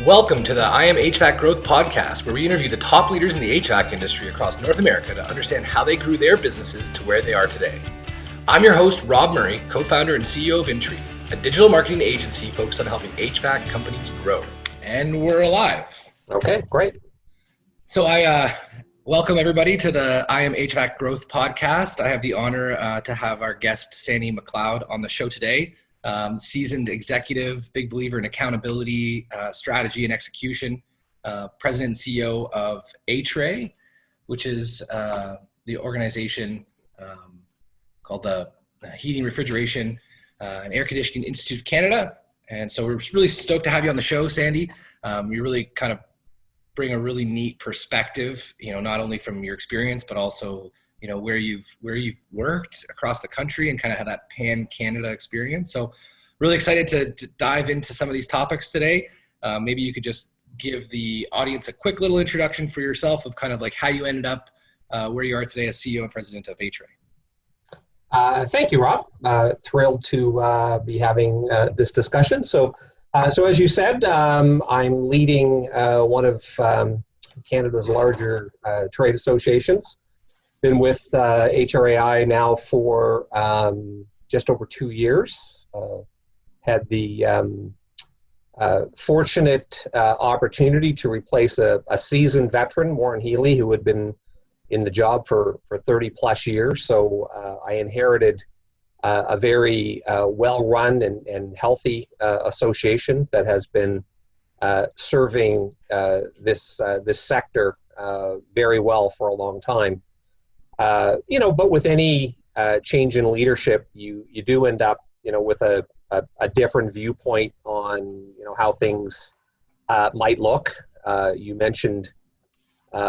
Welcome to the I Am HVAC Growth Podcast, where we interview the top leaders in the HVAC industry across North America to understand how they grew their businesses to where they are today. I'm your host, Rob Murray, co-founder and CEO of Intri, a digital marketing agency focused on helping HVAC companies grow. And we're alive. Okay, great. So I welcome everybody to the I Am HVAC Growth Podcast. I have the honor to have our guest, Sandy MacLeod, on the show today. Seasoned executive, big believer in accountability, strategy, and execution. President and CEO of HRAI, which is the organization called the Heating, Refrigeration, and Air Conditioning Institute of Canada. And so we're really stoked to have you on the show, Sandy. You really kind of bring a really neat perspective, not only from your experience, but also where you've worked across the country and kind of have that pan-Canada experience. So really excited to dive into some of these topics today. Maybe you could just give the audience a quick little introduction for yourself of kind of like how you ended up where you are today as CEO and president of HRAI. Thank you, Rob. Thrilled to be having this discussion. So as you said, I'm leading one of Canada's larger trade associations. Been with HRAI now for just over 2 years. Had the fortunate opportunity to replace a seasoned veteran, Warren Healy, who had been in the job for 30 plus years. So I inherited a very well-run and healthy association that has been serving this sector very well for a long time. But with any change in leadership, you do end up, with a different viewpoint on, how things might look. You mentioned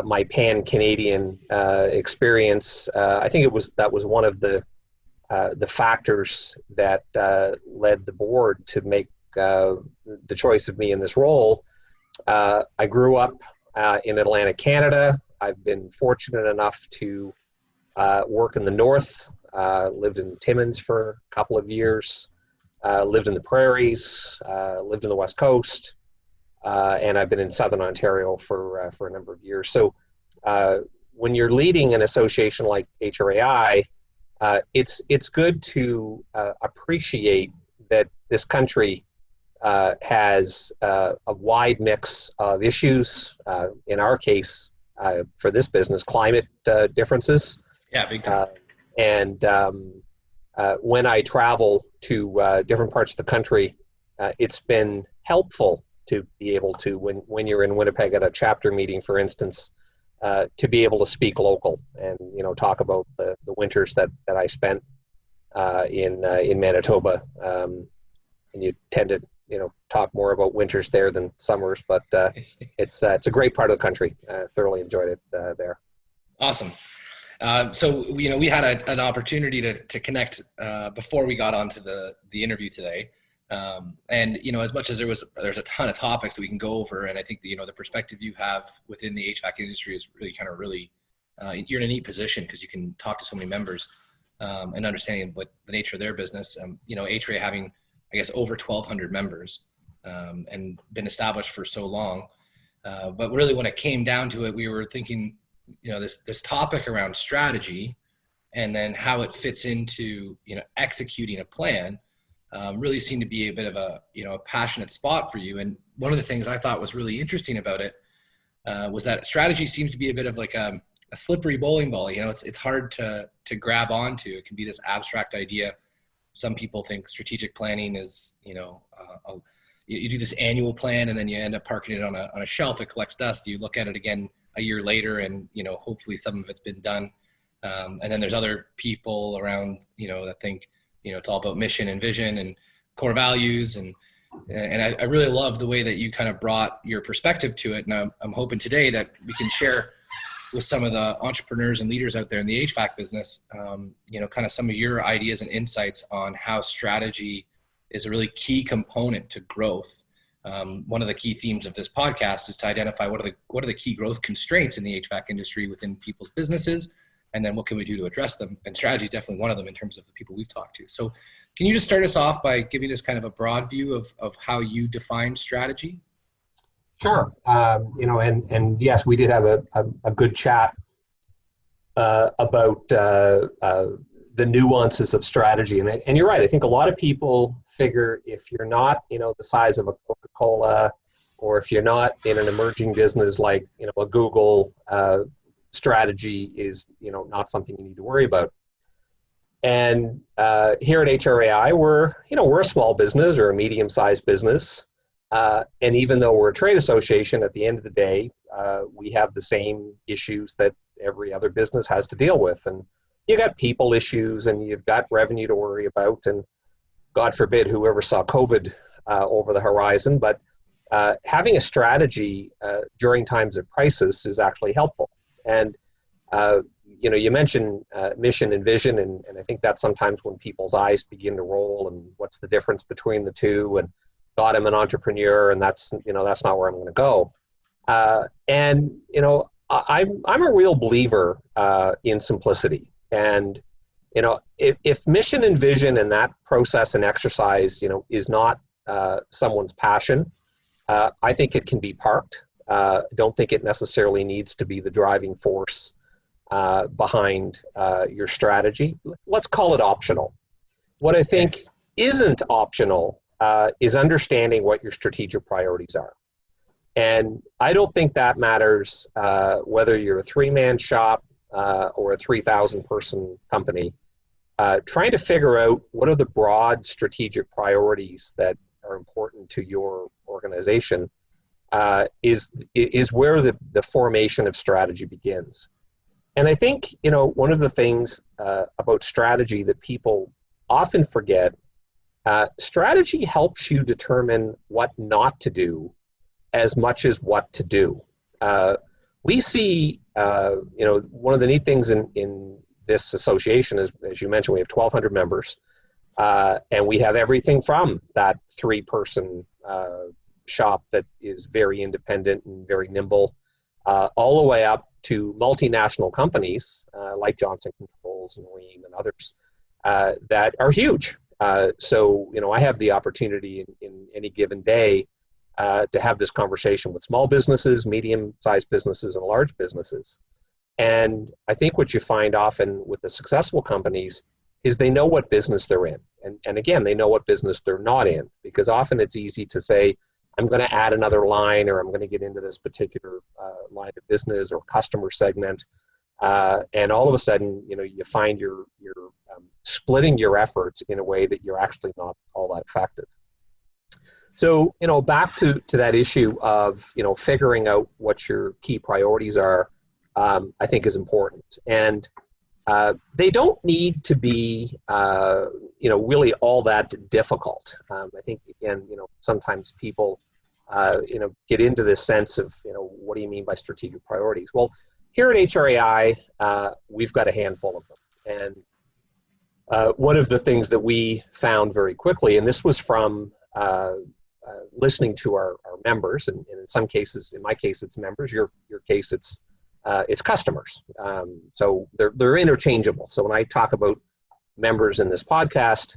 my pan-Canadian experience. I think that was one of the factors that led the board to make the choice of me in this role. I grew up in Atlantic Canada. I've been fortunate enough to work in the north, lived in Timmins for a couple of years, lived in the prairies, lived in the west coast, and I've been in southern Ontario for a number of years. So when you're leading an association like HRAI, it's good to appreciate that this country has a wide mix of issues. In our case, for this business, climate differences. Yeah, big time. And when I travel to different parts of the country, it's been helpful to be able to, when you're in Winnipeg at a chapter meeting, for instance, to be able to speak local and talk about the winters that I spent in Manitoba. And you tend to talk more about winters there than summers, but it's a great part of the country. Thoroughly enjoyed it there. Awesome. So we had an opportunity to connect before we got onto the interview today, and as much as there's a ton of topics that we can go over, and I think the perspective you have within the HVAC industry is really you're in a neat position because you can talk to so many members and understanding what the nature of their business. HRAI having I guess over 1,200 members and been established for so long, but really when it came down to it, we were thinking. This topic around strategy and then how it fits into, executing a plan really seemed to be a bit of a passionate spot for you. And one of the things I thought was really interesting about it was that strategy seems to be a bit of like a slippery bowling ball. It's hard to grab onto. It can be this abstract idea. Some people think strategic planning is, you do this annual plan and then you end up parking it on a shelf. It collects dust. You look at it again a year later and hopefully some of it's been done, and then there's other people around that think it's all about mission and vision and core values, and I really love the way that you kind of brought your perspective to it, and I'm hoping today that we can share with some of the entrepreneurs and leaders out there in the HVAC business kind of some of your ideas and insights on how strategy is a really key component to growth. One of the key themes of this podcast is to identify what are the key growth constraints in the HVAC industry within people's businesses, and then what can we do to address them? And strategy is definitely one of them in terms of the people we've talked to. So can you just start us off by giving us kind of a broad view of how you define strategy? Sure. And yes, we did have a good chat about the nuances of strategy. And you're right. I think a lot of people figure if you're not, the size of a Coca-Cola, or if you're not in an emerging business like, a Google, strategy is, not something you need to worry about. And here at HRAI, we're a small business or a medium-sized business. And even though we're a trade association, at the end of the day, we have the same issues that every other business has to deal with. And you got people issues, and you've got revenue to worry about, and God forbid whoever saw COVID over the horizon. But having a strategy during times of crisis is actually helpful. And you mentioned mission and vision, and I think that's sometimes when people's eyes begin to roll, and what's the difference between the two, and God, I'm an entrepreneur, and that's not where I'm going to go. I'm a real believer in simplicity. And if mission and vision and that process and exercise is not someone's passion, I think it can be parked. Don't think it necessarily needs to be the driving force behind your strategy. Let's call it optional. What I think isn't optional is understanding what your strategic priorities are. And I don't think that matters whether you're a three-man shop or a 3,000-person company. Trying to figure out what are the broad strategic priorities that are important to your organization is where the formation of strategy begins. And I think, one of the things about strategy that people often forget, strategy helps you determine what not to do as much as what to do. We see, one of the neat things in this association is, as you mentioned, we have 1,200 members, and we have everything from that three-person shop that is very independent and very nimble, all the way up to multinational companies like Johnson Controls and Rheem and others that are huge. So I have the opportunity in any given day to have this conversation with small businesses, medium-sized businesses, and large businesses. And I think what you find often with the successful companies is they know what business they're in. And again, they know what business they're not in, because often it's easy to say, I'm going to add another line, or I'm going to get into this particular line of business or customer segment. And all of a sudden, you find you're splitting your efforts in a way that you're actually not all that effective. So, back to that issue of, figuring out what your key priorities are, I think is important. And they don't need to be, really all that difficult. I think, again, sometimes people, get into this sense of, what do you mean by strategic priorities? Well, here at HRAI, we've got a handful of them. And one of the things that we found very quickly, and this was from listening to our members, and in some cases, in my case, it's members, your case, it's customers. So they're interchangeable. So when I talk about members in this podcast,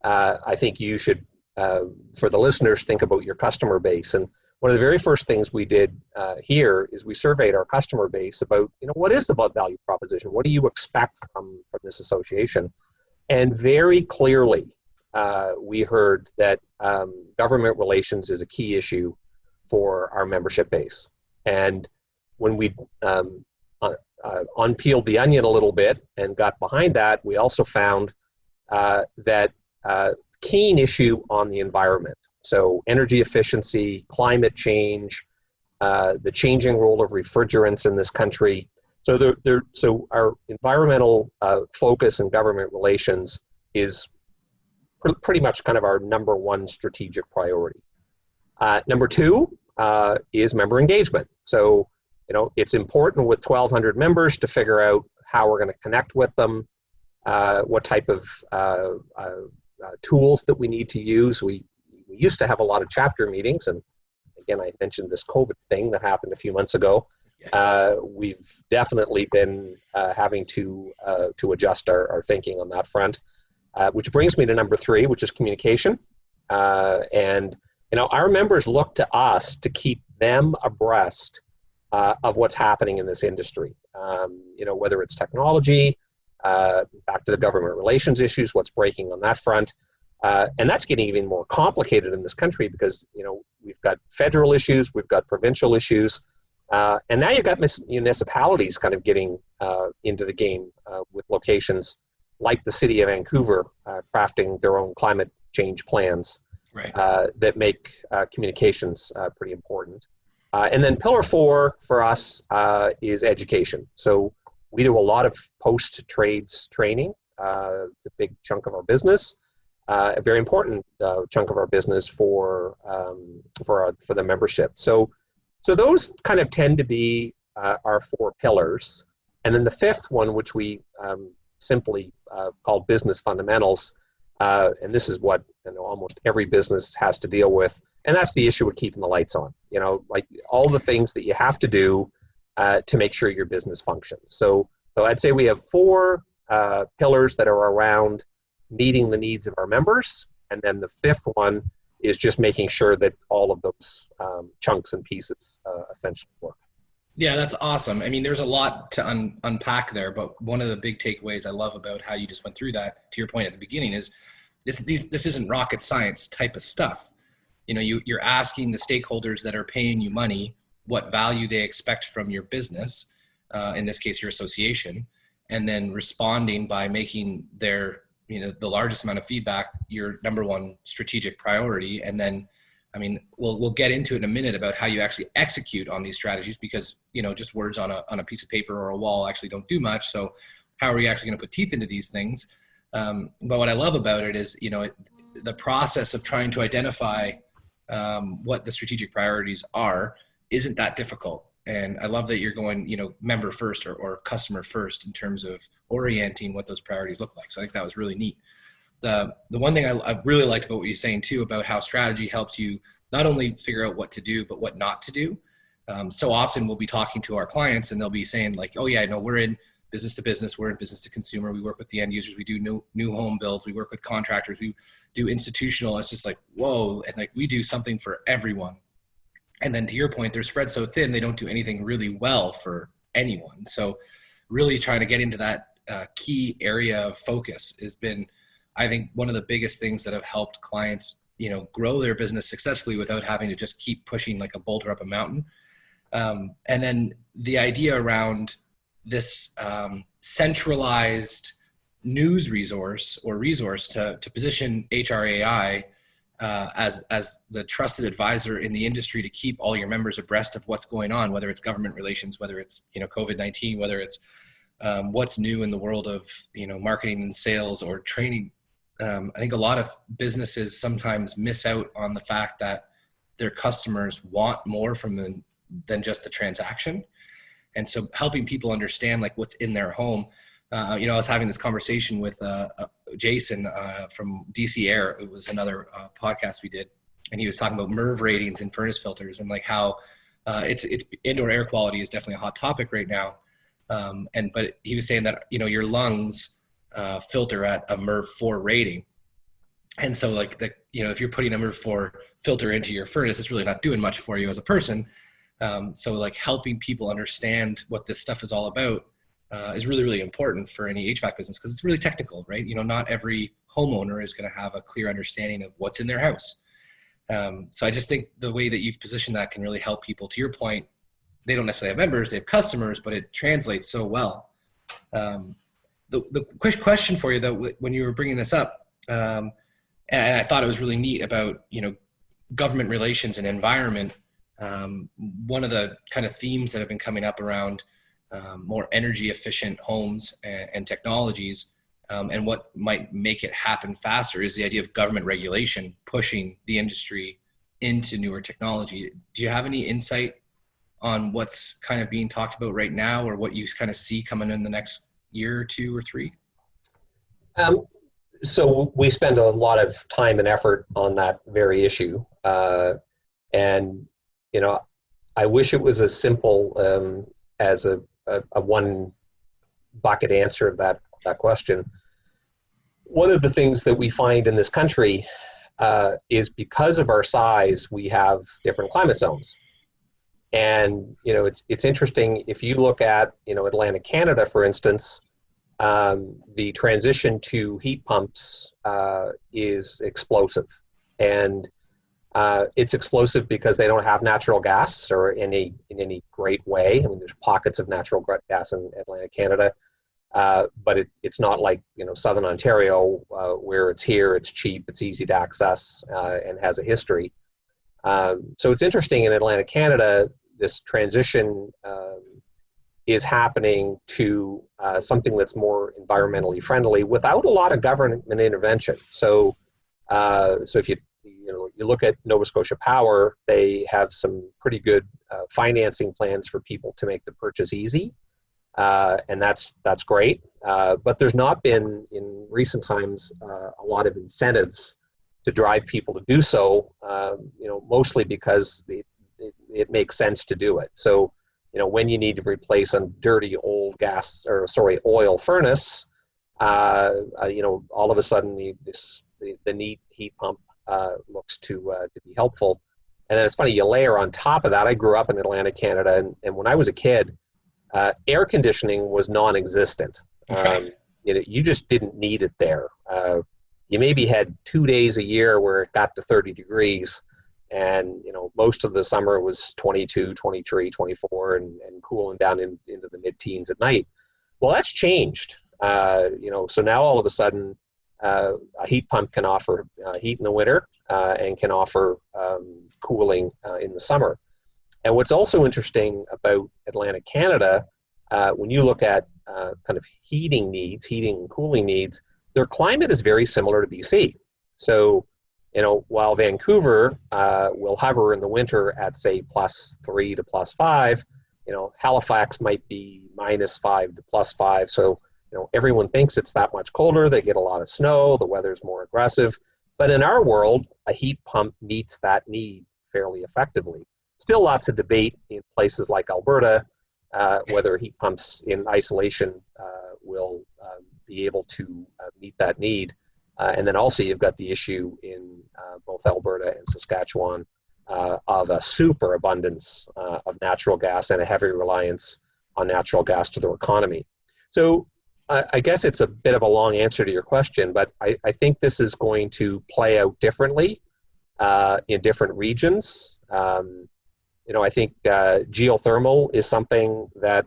I think you should, for the listeners, think about your customer base. And one of the very first things we did here is we surveyed our customer base about, what is the value proposition? What do you expect from this association? And very clearly, we heard that government relations is a key issue for our membership base. And when we unpeeled the onion a little bit and got behind that, we also found that keen issue on the environment. So energy efficiency, climate change, the changing role of refrigerants in this country. So our environmental focus and government relations is pretty much kind of our number one strategic priority. Number two is member engagement. So, it's important with 1,200 members to figure out how we're going to connect with them, what type of tools that we need to use. We used to have a lot of chapter meetings, and again, I mentioned this COVID thing that happened a few months ago. We've definitely been having to adjust our thinking on that front, which brings me to number three, which is communication. And our members look to us to keep them abreast of what's happening in this industry. Whether it's technology, back to the government relations issues, what's breaking on that front. And that's getting even more complicated in this country because, we've got federal issues, we've got provincial issues, and now you've got municipalities kind of getting into the game with locations like the city of Vancouver crafting their own climate change plans, right, that make communications pretty important. And then pillar 4 for us is education. So we do a lot of post-trades training. It's a big chunk of our business, a very important chunk of our business for the membership. So those kind of tend to be our 4 pillars. And then the 5th one, which we simply call business fundamentals, and this is what almost every business has to deal with, and that's the issue of keeping the lights on. Like all the things that you have to do to make sure your business functions. So I'd say we have 4 pillars that are around meeting the needs of our members, and then the 5th one is just making sure that all of those chunks and pieces essentially work. Yeah, that's awesome. I mean, there's a lot to unpack there, but one of the big takeaways I love about how you just went through that, to your point at the beginning, is this isn't rocket science type of stuff. You're asking the stakeholders that are paying you money what value they expect from your business, in this case, your association, and then responding by making their, the largest amount of feedback your number one strategic priority. And then, we'll get into it in a minute about how you actually execute on these strategies, because, just words on a piece of paper or a wall actually don't do much. So how are you actually going to put teeth into these things? But what I love about it is, the process of trying to identify what the strategic priorities are isn't that difficult. And I love that you're going, member first or customer first in terms of orienting what those priorities look like. So I think that was really neat. The one thing I really liked about what you're saying too, about how strategy helps you not only figure out what to do, but what not to do. So often we'll be talking to our clients and they'll be saying like, oh yeah, no, we're in business to business, we're in business to consumer, we work with the end users, we do new home builds, we work with contractors, we do institutional. It's just like, whoa, and like we do something for everyone. And then to your point, they're spread so thin, they don't do anything really well for anyone. So really trying to get into that key area of focus has been, I think, one of the biggest things that have helped clients, grow their business successfully without having to just keep pushing like a boulder up a mountain. And then the idea around this centralized news resource to position HRAI as the trusted advisor in the industry to keep all your members abreast of what's going on, whether it's government relations, whether it's COVID-19, whether it's what's new in the world of marketing and sales or training. I think a lot of businesses sometimes miss out on the fact that their customers want more from them than just the transaction. And so helping people understand like what's in their home. I was having this conversation with Jason from DC Air. It was another podcast we did, and he was talking about MERV ratings in furnace filters and like how it's indoor air quality is definitely a hot topic right now. But he was saying that your lungs filter at a MERV 4 rating, and so like if you're putting a MERV 4 filter into your furnace, it's really not doing much for you as a person. So like helping people understand what this stuff is all about is really, really important for any HVAC business, because it's really technical, right? Not every homeowner is going to have a clear understanding of what's in their house. So I just think the way that you've positioned that can really help people. To your point, they don't necessarily have members, they have customers, but it translates so well. The quick question for you though, when you were bringing this up, and I thought it was really neat about, government relations and environment. One of the kind of themes that have been coming up around more energy efficient homes and technologies, and what might make it happen faster is the idea of government regulation pushing the industry into newer technology. Do you have any insight on what's kind of being talked about right now, or what you kind of see coming in the next year or 2 or 3? So we spend a lot of time and effort on that very issue. And, I wish it was as simple as a one bucket answer of that question. One of the things that we find in this country is because of our size, we have different climate zones. And, it's interesting if you look at, Atlantic Canada, for instance, the transition to heat pumps is explosive. And it's explosive because they don't have natural gas or in any great way. I mean, there's pockets of natural gas in Atlantic Canada, but it's not like Southern Ontario where it's here, it's cheap, it's easy to access, and has a history. So it's interesting in Atlantic Canada, this transition is happening to something that's more environmentally friendly without a lot of government intervention. So if you look at Nova Scotia Power, they have some pretty good financing plans for people to make the purchase easy, and that's great. But there's not been in recent times a lot of incentives to drive people to do so. Mostly because it makes sense to do it. So when you need to replace a dirty old oil furnace, all of a sudden the neat heat pump looks to be helpful. And then it's funny, you layer on top of that, I grew up in Atlantic Canada, and when I was a kid, air conditioning was non-existent. Right. You just didn't need it there. You maybe had 2 days a year where it got to 30 degrees, and most of the summer was 22, 23, 24, and cooling down into the mid-teens at night. Well, that's changed. So now all of a sudden, a heat pump can offer heat in the winter and can offer cooling in the summer. And what's also interesting about Atlantic Canada, when you look at kind of heating and cooling needs, their climate is very similar to BC. So, while Vancouver will hover in the winter at, say, +3 to +5, Halifax might be -5 to +5. So, everyone thinks it's that much colder. They get a lot of snow. The weather's more aggressive. But in our world, a heat pump meets that need fairly effectively. Still lots of debate in places like Alberta whether heat pumps in isolation will be able to meet that need. And then also you've got the issue in both Alberta and Saskatchewan of a super abundance of natural gas and a heavy reliance on natural gas to their economy. So I guess it's a bit of a long answer to your question, but I think this is going to play out differently in different regions. I think geothermal is something that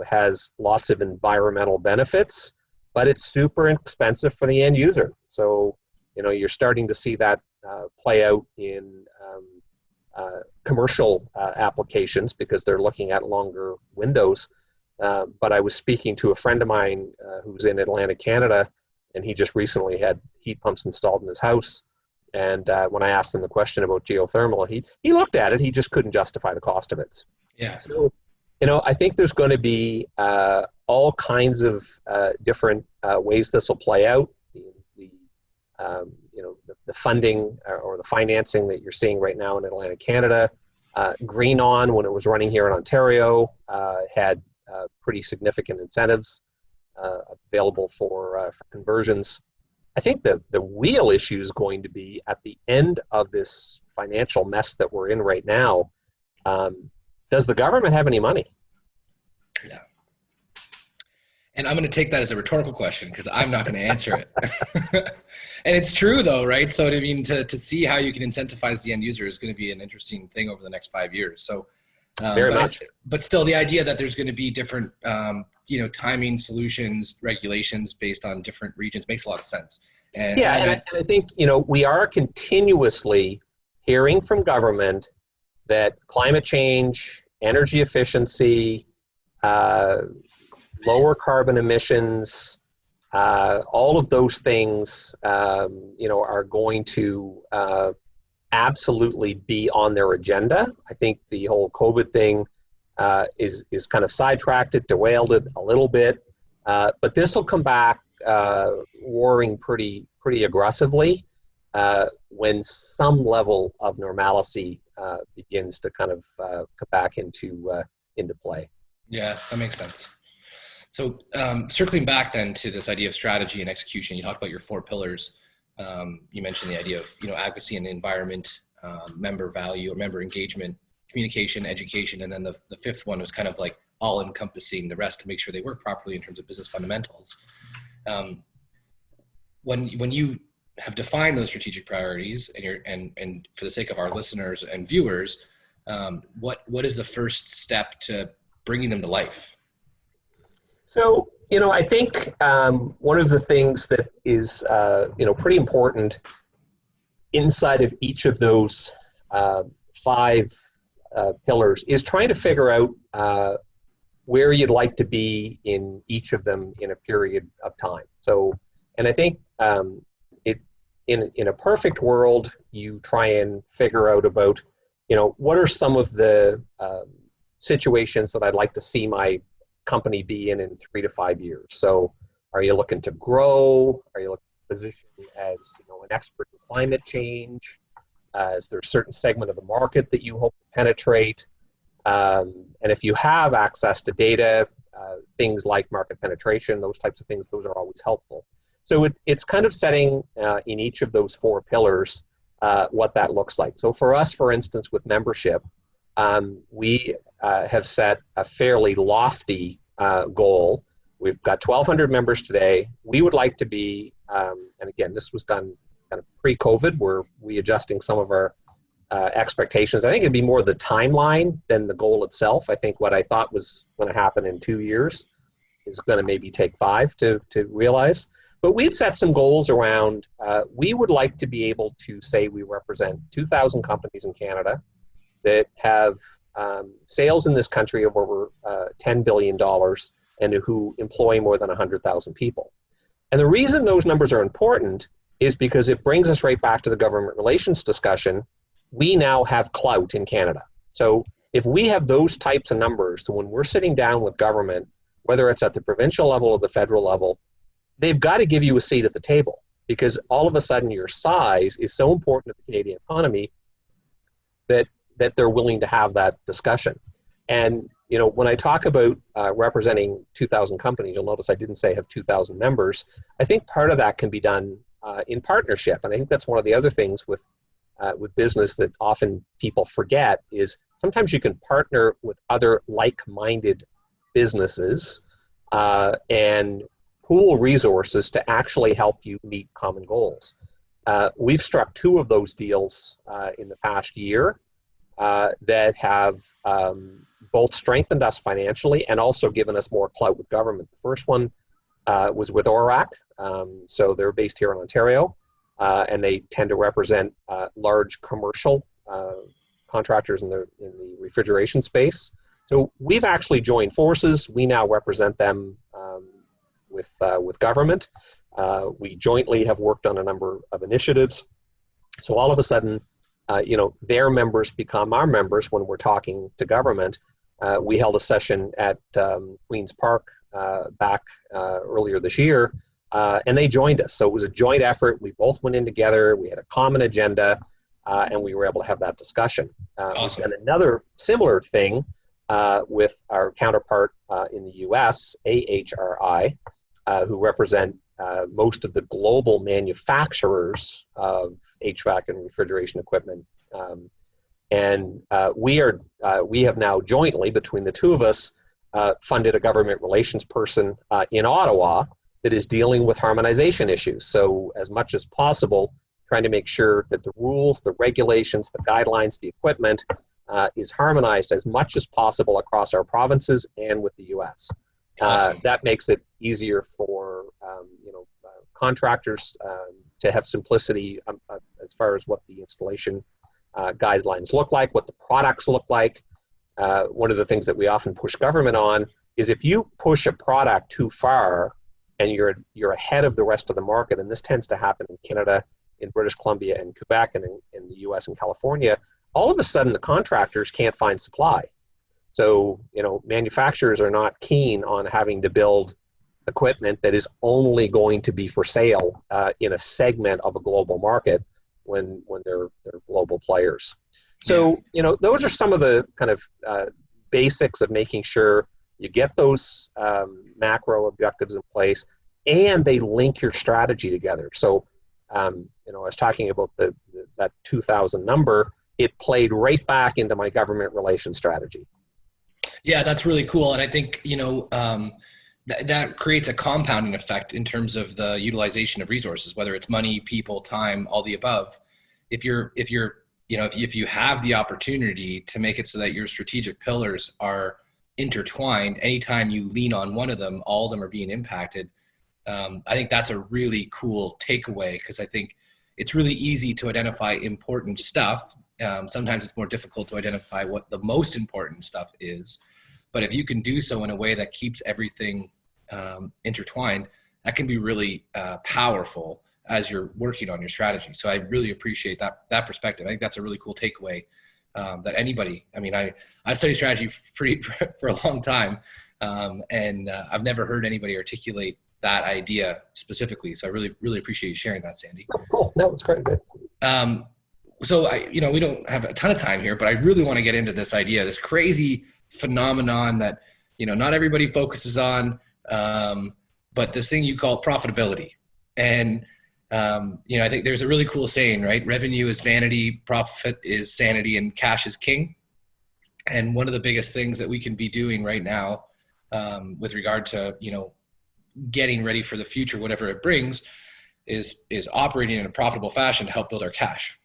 has lots of environmental benefits, but it's super expensive for the end user. So you're starting to see that play out in commercial applications because they're looking at longer windows. But I was speaking to a friend of mine who's in Atlantic Canada, and he just recently had heat pumps installed in his house. And when I asked him the question about geothermal, he looked at it. He just couldn't justify the cost of it. Yeah. So, I think there's going to be all kinds of different ways this will play out. The funding or the financing that you're seeing right now in Atlantic Canada. Green On, when it was running here in Ontario, had pretty significant incentives available for conversions. I think the real issue is going to be at the end of this financial mess that we're in right now. Does the government have any money? Yeah. And I'm going to take that as a rhetorical question because I'm not going to answer it. And it's true though, right? So to see how you can incentivize the end user is going to be an interesting thing over the next 5 years. So very much. But still the idea that there's going to be different, timing solutions, regulations based on different regions makes a lot of sense. And I think, we are continuously hearing from government that climate change, energy efficiency, lower carbon emissions, all of those things, are going to absolutely be on their agenda. I think the whole COVID thing is kind of sidetracked it, derailed it a little bit, but this will come back roaring pretty aggressively when some level of normalcy begins to kind of come back into play. Yeah, that makes sense. So circling back then to this idea of strategy and execution, you talked about your 4 pillars. You mentioned the idea of advocacy and the environment, member value or member engagement, communication, education, and then the fifth one was kind of like all encompassing the rest to make sure they work properly in terms of business fundamentals. When you have defined those strategic priorities, and for the sake of our listeners and viewers, what is the first step to bringing them to life? So, I think one of the things that is, pretty important inside of each of those five pillars is trying to figure out where you'd like to be in each of them in a period of time. So, and I think in a perfect world, you try and figure out about, what are some of the situations that I'd like to see my company be in 3 to 5 years. So are you looking to grow? Are you looking to position as an expert in climate change? Is there a certain segment of the market that you hope to penetrate? And if you have access to data, things like market penetration, those types of things, those are always helpful. So it's kind of setting in each of those four pillars what that looks like. So for us, for instance, with membership, we have set a fairly lofty goal. We've got 1,200 members today. We would like to be, and again, this was done kind of pre-COVID, where we adjusting some of our expectations. I think it'd be more the timeline than the goal itself. I think what I thought was going to happen in 2 years is going to maybe take 5 to realize. But we'd set some goals around, we would like to be able to say we represent 2,000 companies in Canada that have sales in this country of over $10 billion and who employ more than 100,000 people. And the reason those numbers are important is because it brings us right back to the government relations discussion. We now have clout in Canada. So if we have those types of numbers, so when we're sitting down with government, whether it's at the provincial level or the federal level, they've got to give you a seat at the table, because all of a sudden your size is so important to the Canadian economy that they're willing to have that discussion. And when I talk about representing 2,000 companies, you'll notice I didn't say have 2,000 members. I think part of that can be done in partnership, and I think that's one of the other things with business that often people forget is sometimes you can partner with other like-minded businesses and pool resources to actually help you meet common goals. We've struck 2 of those deals in the past year that have both strengthened us financially and also given us more clout with government. The first one was with HRAI, so they're based here in Ontario, and they tend to represent large commercial contractors in the refrigeration space. So we've actually joined forces. We now represent them with government. We jointly have worked on a number of initiatives. So all of a sudden, their members become our members when we're talking to government. We held a session at Queen's Park back earlier this year, and they joined us. So it was a joint effort. We both went in together. We had a common agenda, and we were able to have that discussion. Awesome. And another similar thing with our counterpart in the U.S., HRAI, who represent most of the global manufacturers of HVAC and refrigeration equipment. We have now jointly, between the 2 of us, funded a government relations person in Ottawa that is dealing with harmonization issues. So as much as possible, trying to make sure that the rules, the regulations, the guidelines, the equipment is harmonized as much as possible across our provinces and with the U.S. Awesome. That makes it easier for contractors to have simplicity as far as what the installation guidelines look like, what the products look like. One of the things that we often push government on is if you push a product too far and you're ahead of the rest of the market, and this tends to happen in Canada, in British Columbia, and Quebec, and in the U.S. and California, all of a sudden the contractors can't find supply. So, manufacturers are not keen on having to build equipment that is only going to be for sale in a segment of a global market when they're global players. So, those are some of the kind of basics of making sure you get those macro objectives in place and they link your strategy together. So, I was talking about that 2,000 number. it played right back into my government relations strategy. Yeah, that's really cool. And I think, that creates a compounding effect in terms of the utilization of resources, whether it's money, people, time, all the above. If you have the opportunity to make it so that your strategic pillars are intertwined, anytime you lean on one of them, all of them are being impacted. I think that's a really cool takeaway, because I think it's really easy to identify important stuff. Sometimes it's more difficult to identify what the most important stuff is. But if you can do so in a way that keeps everything intertwined, that can be really powerful as you're working on your strategy. So I really appreciate that perspective. I think that's a really cool takeaway that anybody, I've studied strategy for a long time, and I've never heard anybody articulate that idea specifically. So I really, really appreciate you sharing that, Sandy. Oh, cool. No, it's great. Good. So we don't have a ton of time here, but I really want to get into this idea, this crazy phenomenon that, not everybody focuses on, but this thing you call profitability. And, I think there's a really cool saying, right? Revenue is vanity, profit is sanity, and cash is king. And one of the biggest things that we can be doing right now, with regard to, getting ready for the future, whatever it brings, is operating in a profitable fashion to help build our cash.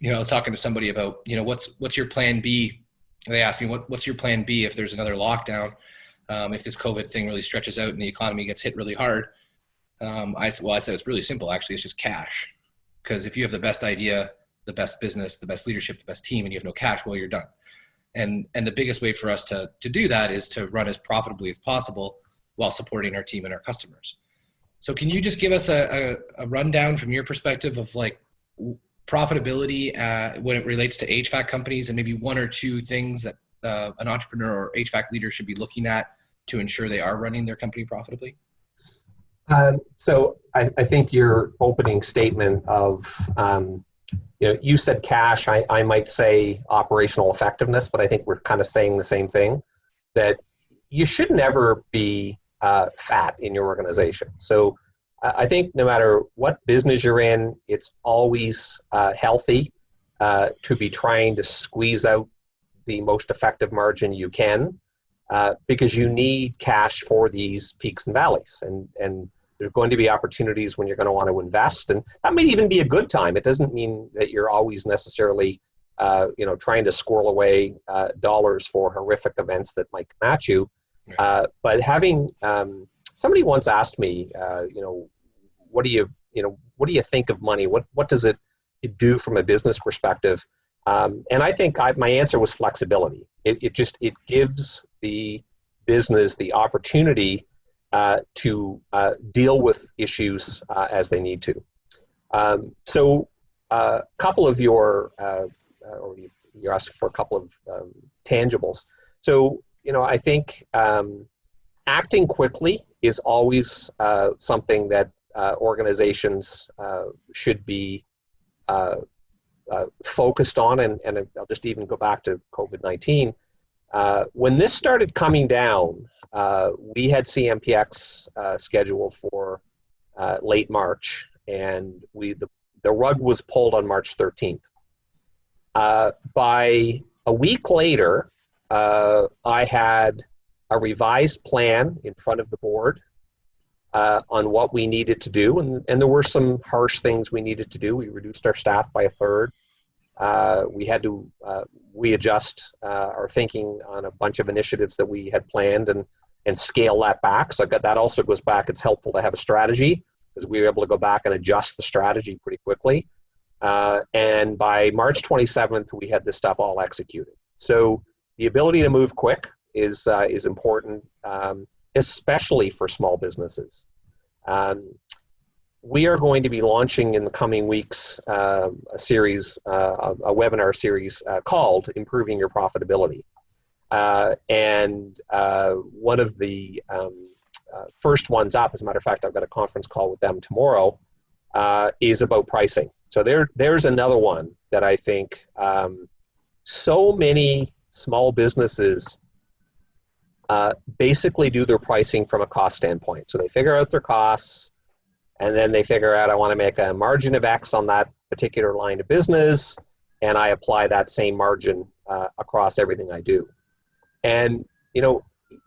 I was talking to somebody about, what's your plan B? They asked me, what's your plan B if there's another lockdown? If this COVID thing really stretches out and the economy gets hit really hard? I said, it's really simple. Actually, it's just cash. Because if you have the best idea, the best business, the best leadership, the best team, and you have no cash, well, you're done. And the biggest way for us to do that is to run as profitably as possible while supporting our team and our customers. So can you just give us a rundown from your perspective of profitability when it relates to HVAC companies, and maybe one or two things that an entrepreneur or HVAC leader should be looking at to ensure they are running their company profitably? So I think your opening statement of, you said cash, I might say operational effectiveness, but I think we're kind of saying the same thing, that you should never be fat in your organization. So I think no matter what business you're in, it's always healthy to be trying to squeeze out the most effective margin you can, because you need cash for these peaks and valleys. And there's going to be opportunities when you're going to want to invest. And that may even be a good time. It doesn't mean that you're always necessarily trying to squirrel away dollars for horrific events that might come at you. But having somebody once asked me, what do you think of money? What does it do from a business perspective? And I think my answer was flexibility. It gives the business the opportunity to deal with issues as they need to. So a couple of you asked for a couple of tangibles. So, I think acting quickly is always something that organizations should be focused on, and I'll just even go back to COVID-19. When this started coming down, we had CMPX scheduled for late March, and the rug was pulled on March 13th. By a week later, I had a revised plan in front of the board on what we needed to do, and there were some harsh things we needed to do. We reduced our staff by a third. We had to readjust our thinking on a bunch of initiatives that we had planned and scale that back. So that also goes back. It's helpful to have a strategy, because we were able to go back and adjust the strategy pretty quickly. And by March 27th, we had this stuff all executed. So the ability to move quick is important, especially for small businesses. We are going to be launching in the coming weeks a webinar series called Improving Your Profitability. And one of the first ones up, as a matter of fact, I've got a conference call with them tomorrow, is about pricing. So there's another one that I think so many small businesses basically do their pricing from a cost standpoint. So they figure out their costs, and then they figure out, I want to make a margin of X on that particular line of business, and I apply that same margin across everything I do. And,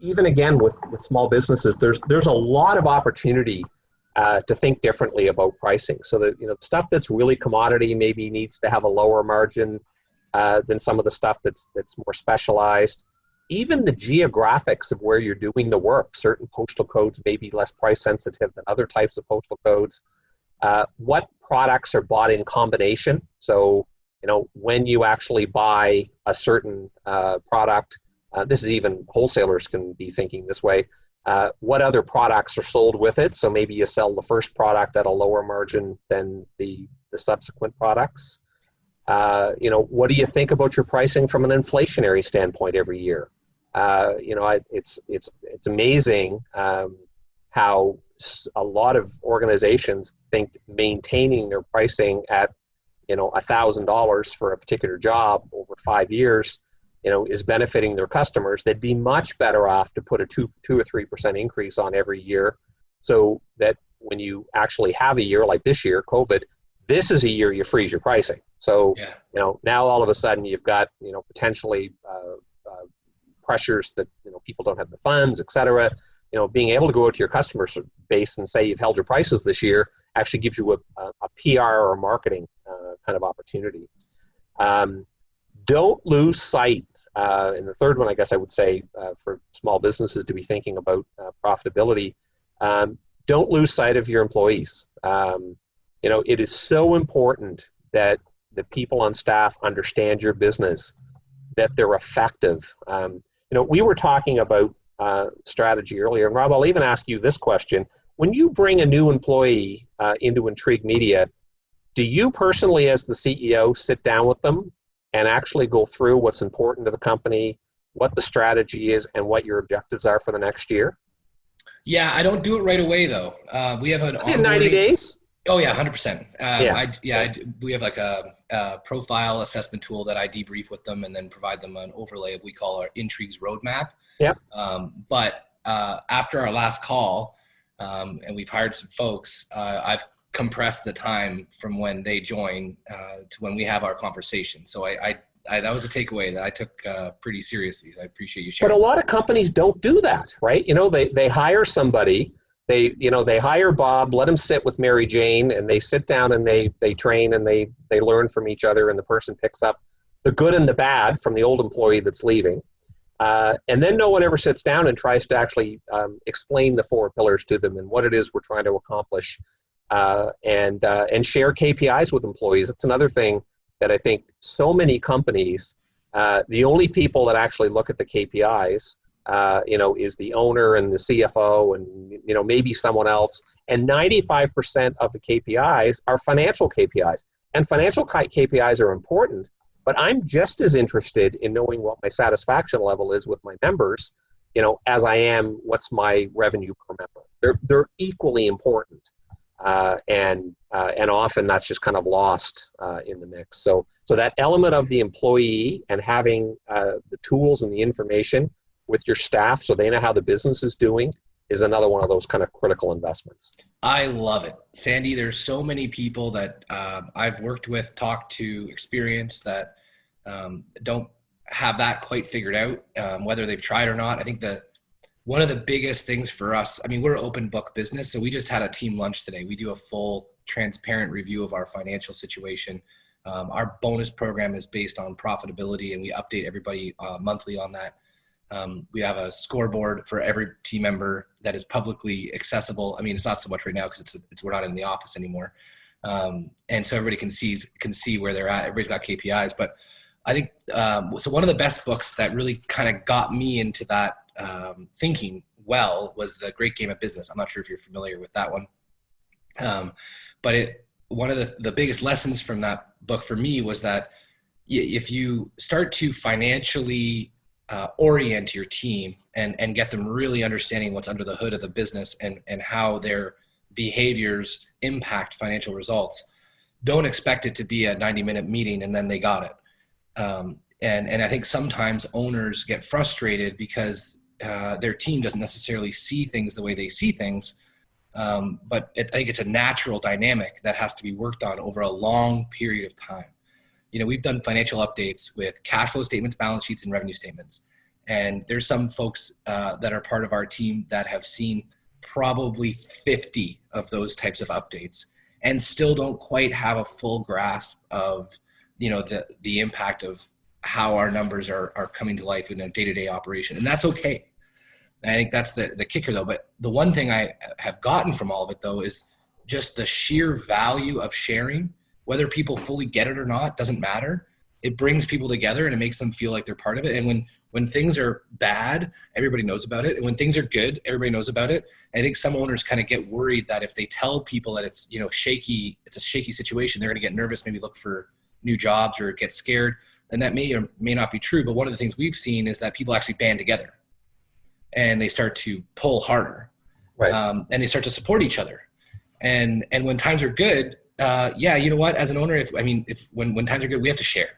even again with small businesses, there's a lot of opportunity to think differently about pricing. So that, stuff that's really commodity maybe needs to have a lower margin than some of the stuff that's more specialized. Even the geographics of where you're doing the work, certain postal codes may be less price sensitive than other types of postal codes. What products are bought in combination? So, when you actually buy a certain product, this is even wholesalers can be thinking this way. What other products are sold with it? So maybe you sell the first product at a lower margin than the subsequent products. What do you think about your pricing from an inflationary standpoint every year? It's amazing how a lot of organizations think maintaining their pricing at $1,000 for a particular job over 5 years is benefiting their customers. They'd be much better off to put a 2 or 3% increase on every year, so that when you actually have a year like this year, COVID, this is a year you freeze your pricing. So, now all of a sudden you've got, potentially pressures that, people don't have the funds, et cetera. Being able to go out to your customer base and say you've held your prices this year actually gives you a PR or marketing kind of opportunity. Don't lose sight. And the third one, I guess I would say for small businesses to be thinking about profitability, don't lose sight of your employees. It is so important that the people on staff understand your business, that they're effective. We were talking about strategy earlier, and Rob, I'll even ask you this question. When you bring a new employee into Intrigue Media, do you personally, as the CEO, sit down with them and actually go through what's important to the company, what the strategy is, and what your objectives are for the next year? Yeah, I don't do it right away though. We have an in 90 days? Oh yeah, 100%. Yeah. We have like a profile assessment tool that I debrief with them and then provide them an overlay of what we call our Intrigues roadmap. Yeah. But after our last call, and we've hired some folks, I've compressed the time from when they join to when we have our conversation. So I that was a takeaway that I took pretty seriously. I appreciate you sharing. But a lot of companies don't do that, right? They hire somebody. They hire Bob, let him sit with Mary Jane, and they sit down and they train and they learn from each other, and the person picks up the good and the bad from the old employee that's leaving. And then no one ever sits down and tries to actually explain the 4 pillars to them and what it is we're trying to accomplish, and share KPIs with employees. It's another thing that I think so many companies, the only people that actually look at the KPIs is the owner and the CFO and, maybe someone else. And 95% of the KPIs are financial KPIs. And financial KPIs are important, but I'm just as interested in knowing what my satisfaction level is with my members, as I am what's my revenue per member. They're equally important. And often that's just kind of lost in the mix. So that element of the employee and having the tools and the information with your staff so they know how the business is doing is another one of those kind of critical investments. I love it. Sandy, there's so many people that I've worked with, talked to, experienced that don't have that quite figured out, whether they've tried or not. I think that one of the biggest things for us, we're an open book business, so we just had a team lunch today. We do a full transparent review of our financial situation. Our bonus program is based on profitability, and we update everybody monthly on that. We have a scoreboard for every team member that is publicly accessible. It's not so much right now because we're not in the office anymore. And so everybody can see where they're at. Everybody's got KPIs, but I think, so one of the best books that really kind of got me into that thinking was The Great Game of Business. I'm not sure if you're familiar with that one. But one of the biggest lessons from that book for me was that if you start to financially orient your team and get them really understanding what's under the hood of the business and how their behaviors impact financial results, don't expect it to be a 90-minute meeting and then they got it. And I think sometimes owners get frustrated because their team doesn't necessarily see things the way they see things. But I think it's a natural dynamic that has to be worked on over a long period of time. we've done financial updates with cash flow statements, balance sheets, and revenue statements. And there's some folks that are part of our team that have seen probably 50 of those types of updates and still don't quite have a full grasp of, the impact of how our numbers are coming to life in a day-to-day operation. And that's okay. And I think that's the kicker though. But the one thing I have gotten from all of it though is just the sheer value of sharing. Whether people fully get it or not doesn't matter. It brings people together and it makes them feel like they're part of it. And when things are bad, everybody knows about it. And when things are good, everybody knows about it. And I think some owners kind of get worried that if they tell people that it's, shaky, it's a shaky situation, they're going to get nervous, maybe look for new jobs or get scared. And that may or may not be true. But one of the things we've seen is that people actually band together and they start to pull harder. Right. And they start to support each other. And when times are good, you know what, as an if when times are good, we have to share,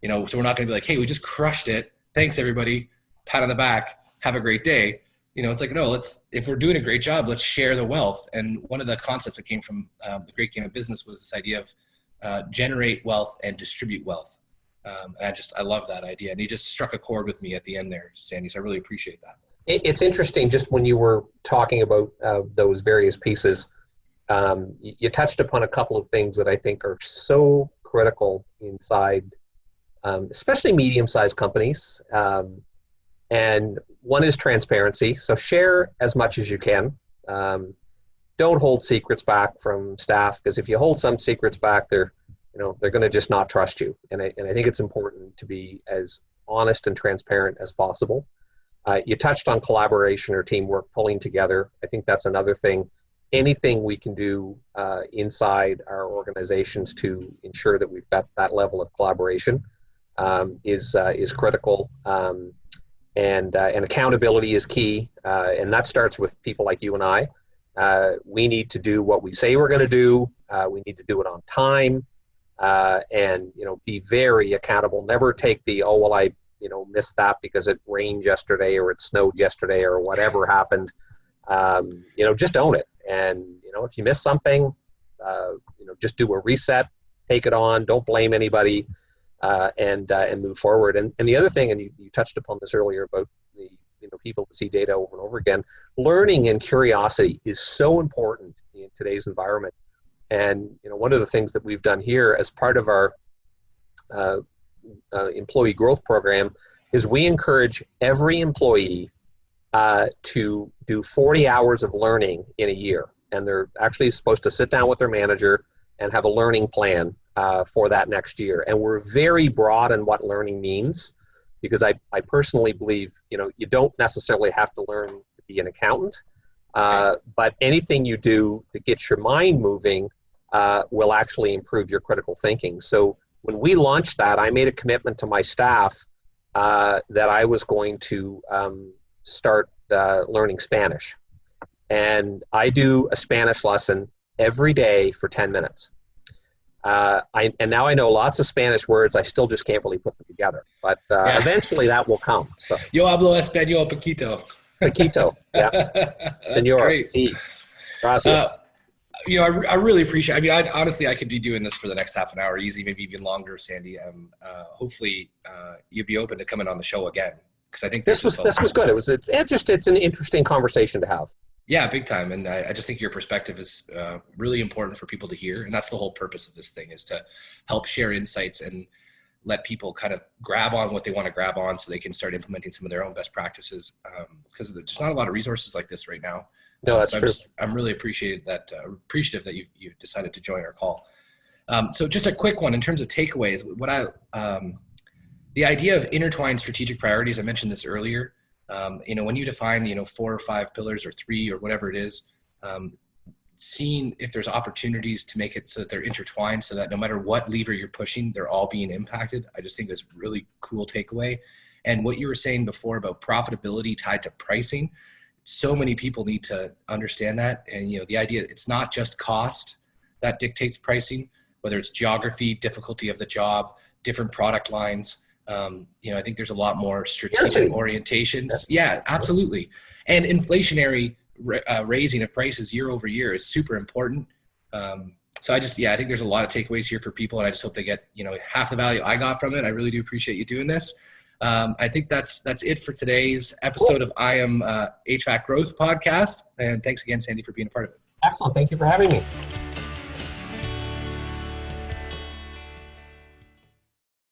so we're not going to be like, hey, we just crushed it. Thanks everybody. Pat on the back. Have a great day. It's like, no, if we're doing a great job, let's share the wealth. And one of the concepts that came from the Great Game of Business was this idea of generate wealth and distribute wealth. And I love that idea. And you just struck a chord with me at the end there, Sandy. So I really appreciate that. It's interesting, just when you were talking about those various pieces, you touched upon a couple of things that I think are so critical inside, especially medium-sized companies. And one is transparency. So share as much as you can. Don't hold secrets back from staff, because if you hold some secrets back, they're going to just not trust you. And I think it's important to be as honest and transparent as possible. You touched on collaboration or teamwork, pulling together. I think that's another thing. Anything we can do inside our organizations to ensure that we've got that level of collaboration is critical. And accountability is key. And that starts with people like you and I. We need to do what we say we're going to do. We need to do it on time, and be very accountable. Never take the, oh, well, I missed that because it rained yesterday or it snowed yesterday or whatever happened. Just own it. And, if you miss something, just do a reset, take it on, don't blame anybody, and move forward. And the other thing, and you touched upon this earlier about the, people that see data over and over again, learning and curiosity is so important in today's environment. And, one of the things that we've done here as part of our employee growth program is we encourage every employee to do 40 hours of learning in a year. And they're actually supposed to sit down with their manager and have a learning plan for that next year. And we're very broad in what learning means, because I personally believe, you don't necessarily have to learn to be an accountant, but anything you do that gets your mind moving will actually improve your critical thinking. So when we launched that, I made a commitment to my staff that I was going to start learning Spanish. And I do a Spanish lesson every day for 10 minutes. And now I know lots of Spanish words. I still just can't really put them together. But eventually that will come. So. Yo hablo español poquito. Poquito, yeah. That's great. Sí. Gracias. I really appreciate. Honestly, I could be doing this for the next half an hour, easy, maybe even longer, Sandy. Hopefully, you'd be open to coming on the show again, because I think this was good. It's an interesting conversation to have. Yeah, big time. And I just think your perspective is really important for people to hear, and that's the whole purpose of this thing, is to help share insights and let people kind of grab on what they want to grab on, so they can start implementing some of their own best practices. Because there's not a lot of resources like this right now. No, that's true. I'm really appreciative that you decided to join our call. So just a quick one in terms of takeaways. The idea of intertwined strategic priorities, I mentioned this earlier. When you define, 4 or 5 pillars or 3 or whatever it is, seeing if there's opportunities to make it so that they're intertwined, so that no matter what lever you're pushing, they're all being impacted. I just think that's a really cool takeaway. And what you were saying before about profitability tied to pricing, so many people need to understand that. And, the idea, it's not just cost that dictates pricing, whether it's geography, difficulty of the job, different product lines. I think there's a lot more strategic orientations. Yeah, absolutely. And inflationary raising of prices year over year is super important. So I think there's a lot of takeaways here for people, and I just hope they get, half the value I got from it. I really do appreciate you doing this. I think that's it for today's episode of I Am HVAC Growth Podcast. And thanks again, Sandy, for being a part of it. Excellent. Thank you for having me.